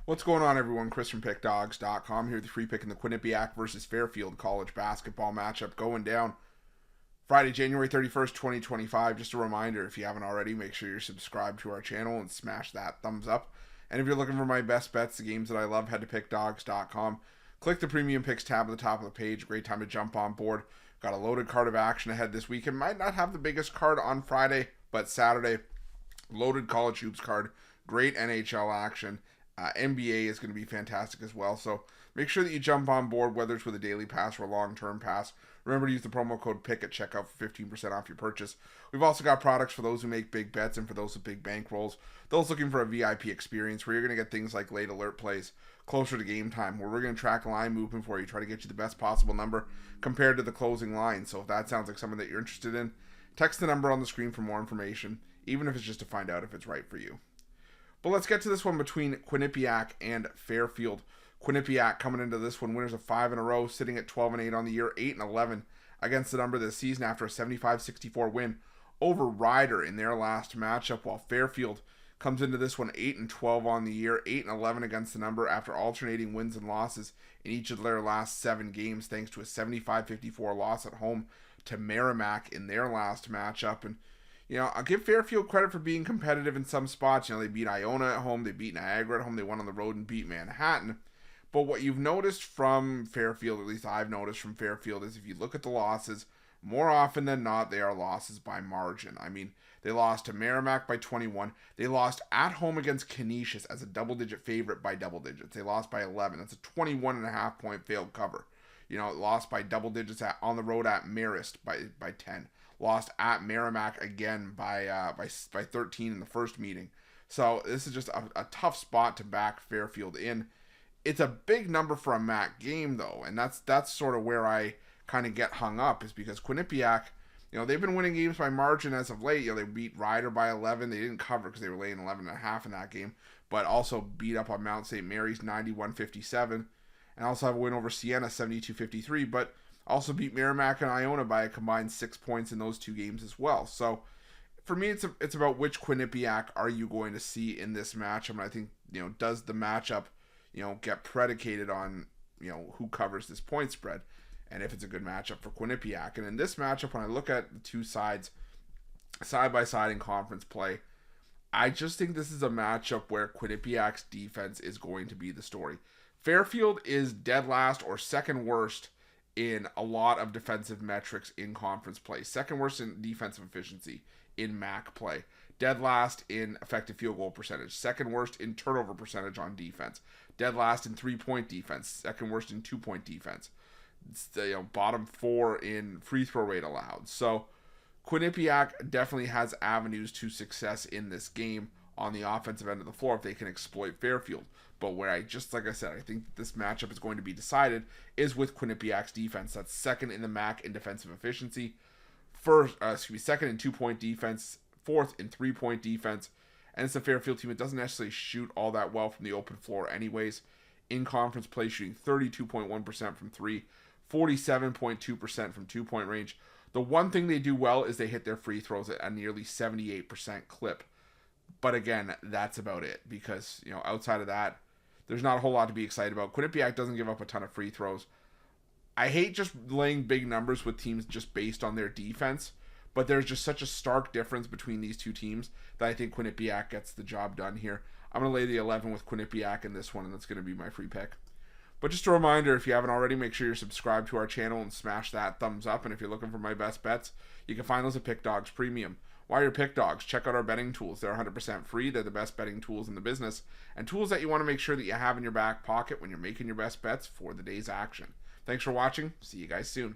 What's going on, everyone? Chris from Pickdawgz.com here with the free pick in the Quinnipiac versus Fairfield college basketball matchup going down Friday, January 31st, 2025. Just a reminder, if you haven't already, make sure you're subscribed to our channel and smash that thumbs up. And if you're looking for my best bets, the games that I love, head to Pickdawgz.com. Click the Premium Picks tab at the top of the page. Great time to jump on board. Got a loaded card of action ahead this weekend. Might not have the biggest card on Friday, but Saturday, loaded college hoops card. Great NHL action. NBA is going to be fantastic as well. So make sure that you jump on board, whether it's with a daily pass or a long-term pass. Remember to use the promo code PICK at checkout for 15% off your purchase. We've also got products for those who make big bets and for those with big bankrolls. Those looking for a VIP experience where you're going to get things like late alert plays closer to game time, where we're going to track line movement for you, try to get you the best possible number compared to the closing line. So if that sounds like something that you're interested in, text the number on the screen for more information, even if it's just to find out if it's right for you. But let's get to this one between Quinnipiac and Fairfield. Quinnipiac coming into this one, winners of 5 in a row, sitting at 12-8 on the year, 8-11 against the number this season after a 75-64 win over Ryder in their last matchup, while Fairfield comes into this one 8-12 on the year, 8-11 against the number after alternating wins and losses in each of their last 7 games, thanks to a 75-54 loss at home to Merrimack in their last matchup. And I'll give Fairfield credit for being competitive in some spots. They beat Iona at home, they beat Niagara at home, they won on the road and beat Manhattan. But what you've noticed from Fairfield, at least I've noticed from Fairfield, is if you look at the losses, more often than not, they are losses by margin. I mean, they lost to Merrimack by 21. They lost at home against Canisius as a double-digit favorite by double digits. They lost by 11. That's a 21.5 point failed cover. Lost by double digits on the road at Marist by 10. Lost at Merrimack again by 13 in the first meeting. So this is just a tough spot to back Fairfield in. It's a big number for a MAC game, though, and that's sort of where I kind of get hung up, is because Quinnipiac, they've been winning games by margin as of late. They beat Ryder by 11. They didn't cover because they were laying 11.5 in that game, but also beat up on Mount St. Mary's 91-57, and also have a win over Siena 72-53, but also beat Merrimack and Iona by a combined 6 points in those 2 games as well. So for me, it's about which Quinnipiac are you going to see in this matchup. And I think, does the matchup, get predicated on, who covers this point spread, and if it's a good matchup for Quinnipiac. And in this matchup, when I look at the two sides side by side in conference play, I just think this is a matchup where Quinnipiac's defense is going to be the story. Fairfield is dead last or second worst in a lot of defensive metrics in conference play. Second worst in defensive efficiency in MAC play. Dead last in effective field goal percentage. Second worst in turnover percentage on defense. Dead last in 3-point defense. Second worst in 2-point defense. It's bottom 4 in free throw rate allowed. So Quinnipiac definitely has avenues to success in this game on the offensive end of the floor if they can exploit Fairfield. But where I think this matchup is going to be decided is with Quinnipiac's defense. That's second in the MAC in defensive efficiency. Second in 2-point defense. Fourth in 3-point defense. And it's a Fairfield team that doesn't necessarily shoot all that well from the open floor anyways. In conference play, shooting 32.1% from 3, 47.2% from 2-point range. The one thing they do well is they hit their free throws at a nearly 78% clip. But again, that's about it, because outside of that, there's not a whole lot to be excited about. Quinnipiac doesn't give up a ton of free throws. I hate just laying big numbers with teams just based on their defense, but there's just such a stark difference between these two teams that I think Quinnipiac gets the job done here. I'm going to lay the 11 with Quinnipiac in this one, and that's going to be my free pick. But just a reminder, if you haven't already, make sure you're subscribed to our channel and smash that thumbs up. And if you're looking for my best bets, you can find those at Pickdawgz Premium. While you're Pickdawgz, check out our betting tools. They're 100% free. They're the best betting tools in the business, and tools that you want to make sure that you have in your back pocket when you're making your best bets for the day's action. Thanks for watching. See you guys soon.